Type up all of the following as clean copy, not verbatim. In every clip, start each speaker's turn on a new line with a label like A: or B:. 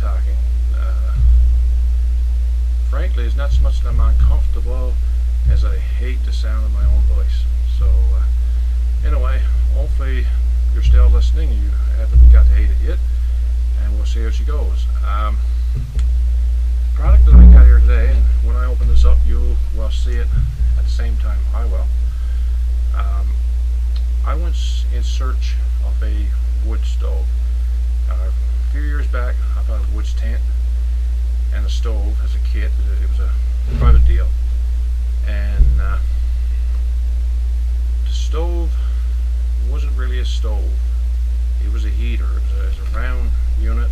A: talking. Frankly, it's not so much that I'm uncomfortable as I hate the sound of my own voice. So anyway, hopefully you're still listening. You haven't got to hate it yet, and we'll see how she goes. Product that I got here today, and when I open this up, you will see it at the same time I will. I went in search of a wood stove. A few years back, I bought a wood tent and a stove as a kit. It was a private deal, and the stove wasn't really a stove. It was a heater. It was a round unit.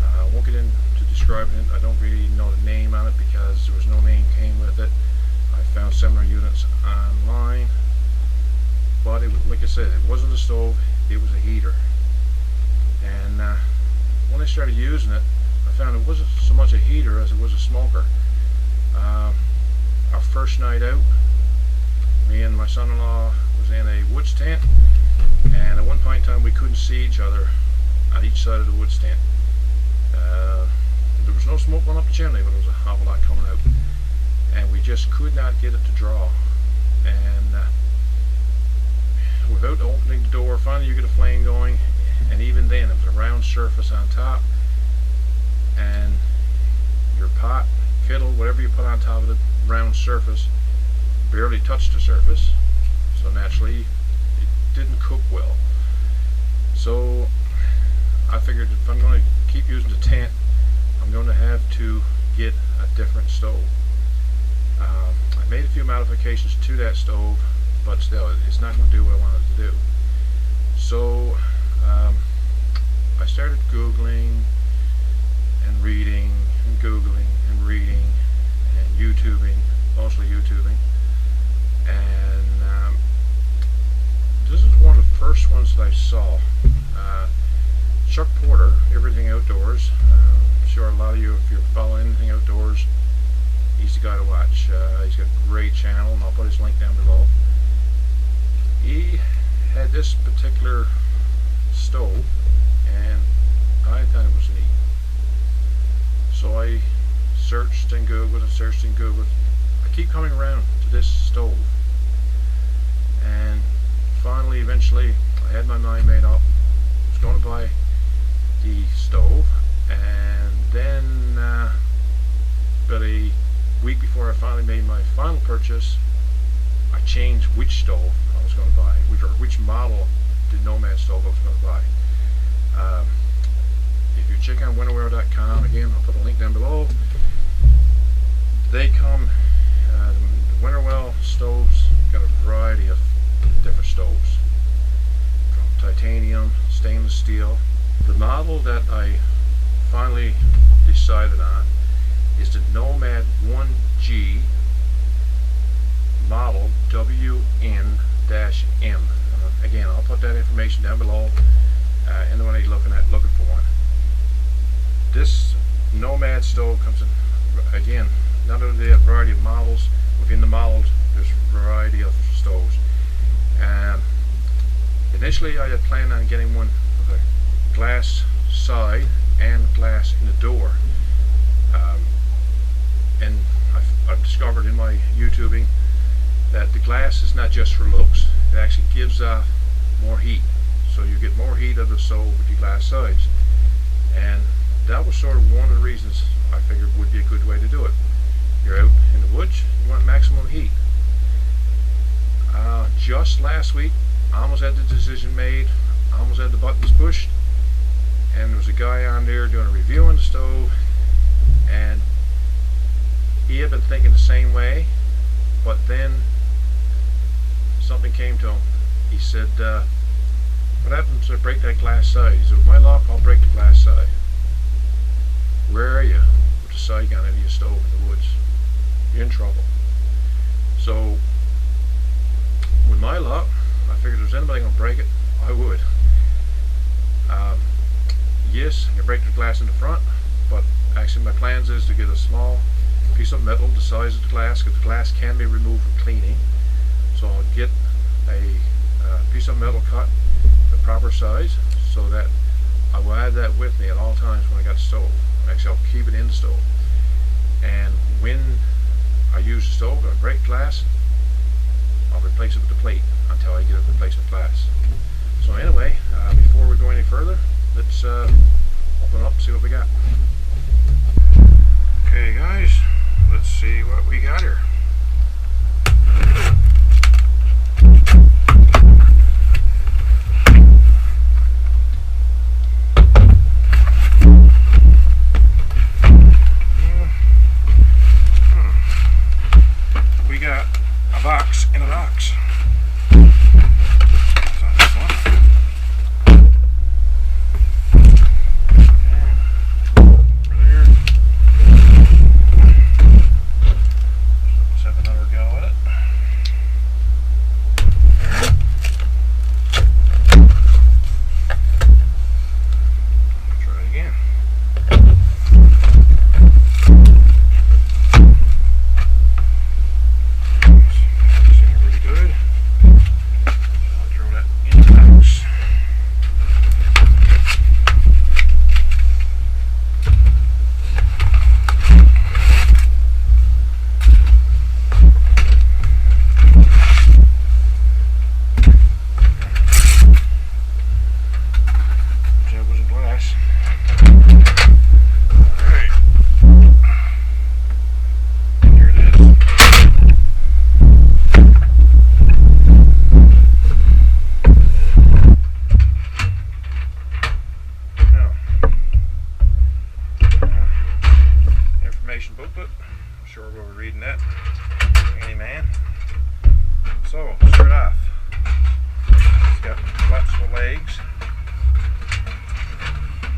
A: I won't get into describing it. I don't really know the name on it because there was no name came with it. I found similar units online, but it was, like I said, it wasn't a stove. It was a heater. And when I started using it, I found it wasn't so much a heater as it was a smoker. Our first night out, me and my son-in-law was in a woods tent, and at one point in time we couldn't see each other on each side of the woods tent. There was no smoke going up the chimney, but there was a awful lot coming out, and we just could not get it to draw. And without opening the door, finally you get a flame going, and even then it was a round surface on top, and your pot, kettle, whatever you put on top of the round surface barely touched the surface, so naturally it didn't cook well. So I figured if I'm going to keep using the tent, I'm going to have to get a different stove. I made a few modifications to that stove, but still it's not going to do what I wanted to do. So I started Googling and reading and Googling and reading and YouTubing, mostly YouTubing, and this is one of the first ones that I saw. Chuck Porter, Everything Outdoors. I'm sure a lot of you, if you're following anything outdoors, he's the guy to watch. He's got a great channel, and I'll put his link down below. He had this particular stove, and I thought it was neat. So I searched and Googled and searched and Googled. I keep coming around to this stove, and finally, eventually, I had my mind made up. I was going to buy the stove, and then about a week before I finally made my final purchase, I changed which stove I was going to buy, which model the Nomad stove I was going to buy. If you check on Winnerwell.com, again, I'll put a link down below. They come, the Winnerwell stoves got a variety of different stoves, from titanium, stainless steel. The model that I finally decided on is the Nomad 1G model WN-M. Again, I'll put that information down below, anyone who's looking for one. This Nomad stove comes in, again, not only a variety of models. Within the models, there's a variety of stoves. Initially, I had planned on getting one with a glass side and glass in the door. And I've discovered in my YouTubing that the glass is not just for looks. It actually gives off more heat. So you get more heat out of the stove with the glass sides. And that was sort of one of the reasons I figured would be a good way to do it. You're out in the woods, you want maximum heat. Just last week, I almost had the decision made, I almost had the buttons pushed, and there was a guy on there doing a review on the stove, and he had been thinking the same way, but then something came to him. He said, what happens if I break that glass side? He said, with my luck, I'll break the glass side. Where are you with the side gun out of your stove in the woods? You're in trouble. So, with my luck, I figured if there's anybody going to break it, I would. Yes, you break the glass in the front, but actually my plans is to get a small piece of metal the size of the glass, because the glass can be removed for cleaning. So I'll get a piece of metal cut the proper size so that I will add that with me at all times when I got the stove. Actually, I'll keep it in the stove. And when I use the stove in a break glass, I'll replace it with the plate until I get a replacement glass. So anyway, before we go any further, let's open up and see what we got. Okay guys, let's see what we got here. We got a box in a box. Booklet. I'm sure we'll be reading that any man. So, start off. It's got flexible legs.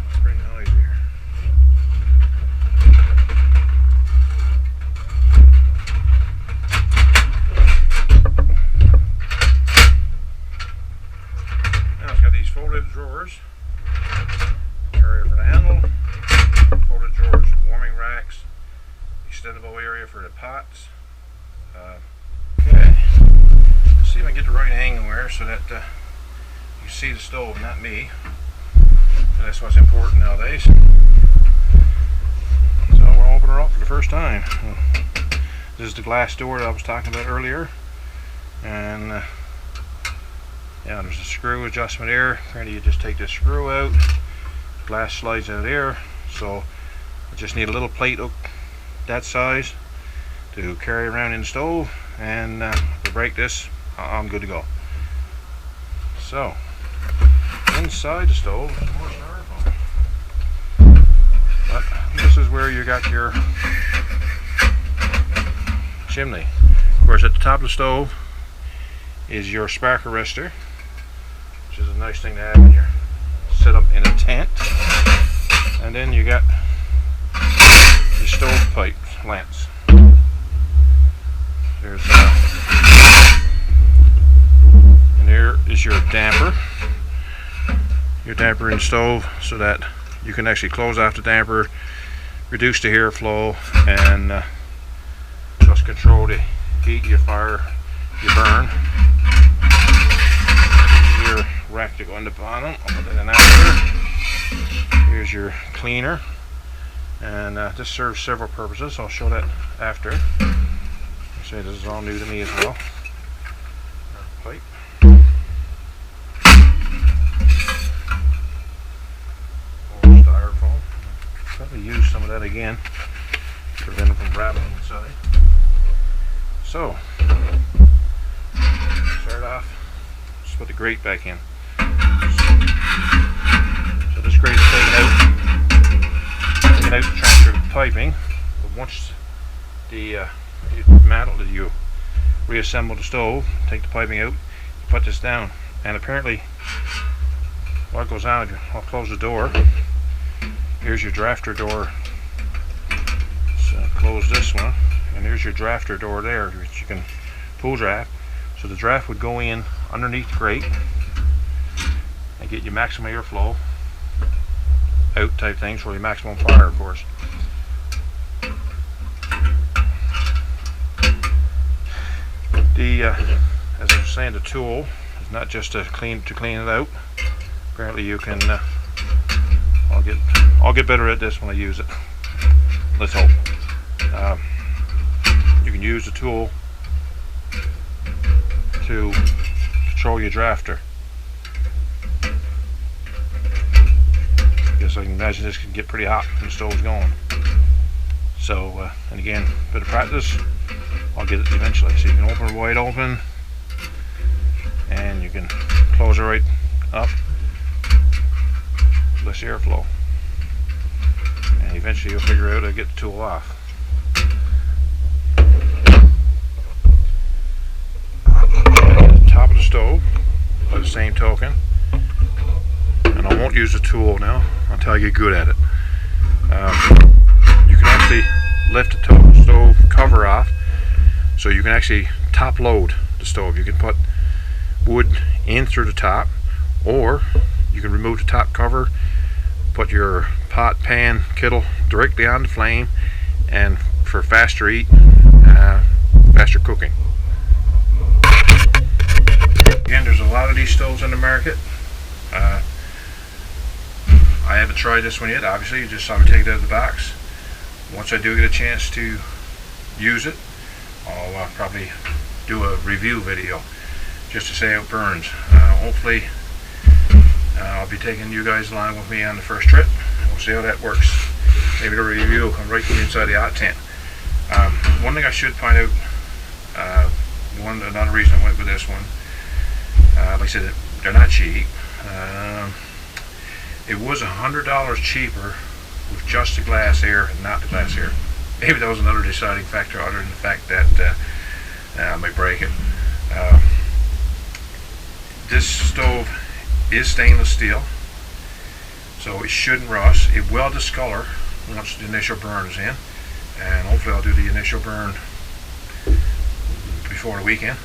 A: It's pretty noisy here. Now it's got these folded drawers. Area for the handle. Folded drawers, warming racks. Extendable area for the pots. Okay, let's see if I can get the right angle here so that you see the stove, not me. That's what's important nowadays. So we'll open her up for the first time. This is the glass door that I was talking about earlier, and yeah, there's a screw adjustment here. Apparently you just take this screw out, glass slides out here, so I just need a little plate hook that size to carry around in the stove, and to break this, I'm good to go. So inside the stove is more styrofoam, but this is where you got your chimney. Of course, at the top of the stove is your spark arrestor, which is a nice thing to have when you're set up in a tent. And then you got your stovepipe lamps. There's and there is your damper. Your damper in the stove, so that you can actually close off the damper, reduce the airflow, and just control the heat, your fire, your burn. Your rack to go on the bottom. I'll put that in after. Here's your cleaner, and this serves several purposes. I'll show that after. Say this is all new to me as well. Pipe. More styrofoam. Probably use some of that again, prevent it from rattling inside. So, start off. Just put the grate back in. So this grate is taken out to transfer the piping. But once the you reassemble the stove, take the piping out, you put this down, and apparently what goes on, I'll close the door. Here's your drafter door. So close this one, and here's your drafter door there, which you can pull draft. So the draft would go in underneath the grate and get your maximum airflow out type things for your maximum fire, of course. As I was saying, the tool is not just to clean it out. Apparently you can I'll get better at this when I use it. Let's hope. You can use the tool to control your drafter. Because I can imagine this can get pretty hot when the stove's going. So, and again, a bit of practice, I'll get it eventually. So you can open it wide open, and you can close it right up, less airflow, and eventually you'll figure out how to get the tool off. Top of the stove, by the same token, and I won't use the tool now until I get good at it. You can actually lift the stove cover off, so you can actually top load the stove. You can put wood in through the top, or you can remove the top cover, put your pot, pan, kettle directly on the flame, and for faster faster cooking. Again, there's a lot of these stoves in the market. I haven't tried this one yet. Obviously, you just saw me take it out of the box. Once I do get a chance to use it, I'll probably do a review video just to say how it burns. Hopefully I'll be taking you guys along with me on the first trip. We'll see how that works. Maybe the review will come right from inside the hot tent. One thing I should point out, another reason I went with this one, like I said, they're not cheap. It was $100 cheaper with just the glass air and not the glass air. Maybe that was another deciding factor, other than the fact that I might break it. This stove is stainless steel, so it shouldn't rust. It will discolor once the initial burn is in, and hopefully I'll do the initial burn before the weekend.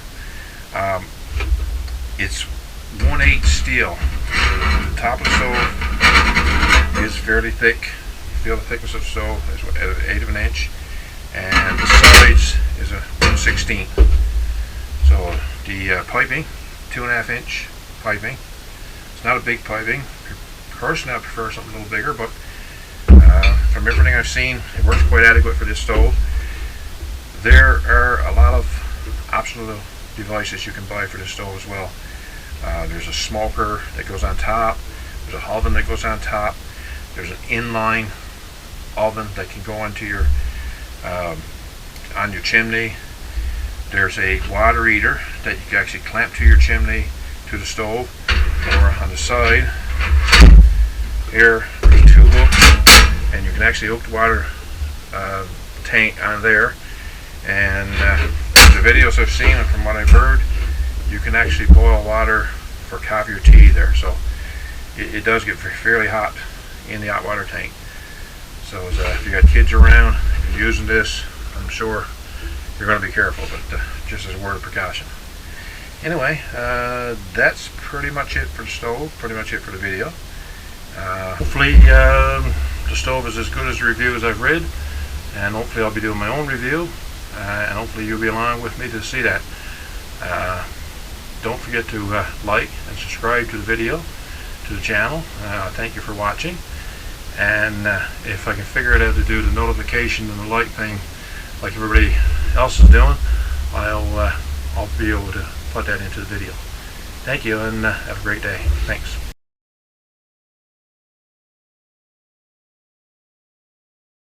A: It's 1/8 steel. The top of the stove is fairly thick. You feel the thickness of the stove is 1/8 of an inch, and the sides is a 1/16. So the piping, 2.5 inch piping. It's not a big piping. Personally, I prefer something a little bigger, but from everything I've seen, it works quite adequate for this stove. There are a lot of optional devices you can buy for this stove as well. There's a smoker that goes on top. There's an oven that goes on top. There's an inline oven that can go into your on your chimney. There's a water heater that you can actually clamp to your chimney, to the stove, or on the side here there's 2 hooks, and you can actually hook the water tank on there. And the videos I've seen and from what I've heard, you can actually boil water for coffee or tea there, so it does get fairly hot in the hot water tank. So if you got kids around, if you're using this, I'm sure you're going to be careful, but just as a word of precaution. Anyway, that's pretty much it for the stove, pretty much it for the video. Hopefully the stove is as good as the reviews I've read, and hopefully I'll be doing my own review, and hopefully you'll be along with me to see that. Don't forget to like and subscribe to the video, to the channel. Thank you for watching, and if I can figure it out to do the notification and the like thing like everybody else is doing, I'll be able to put that into the video. Thank you, and have a great day. Thanks.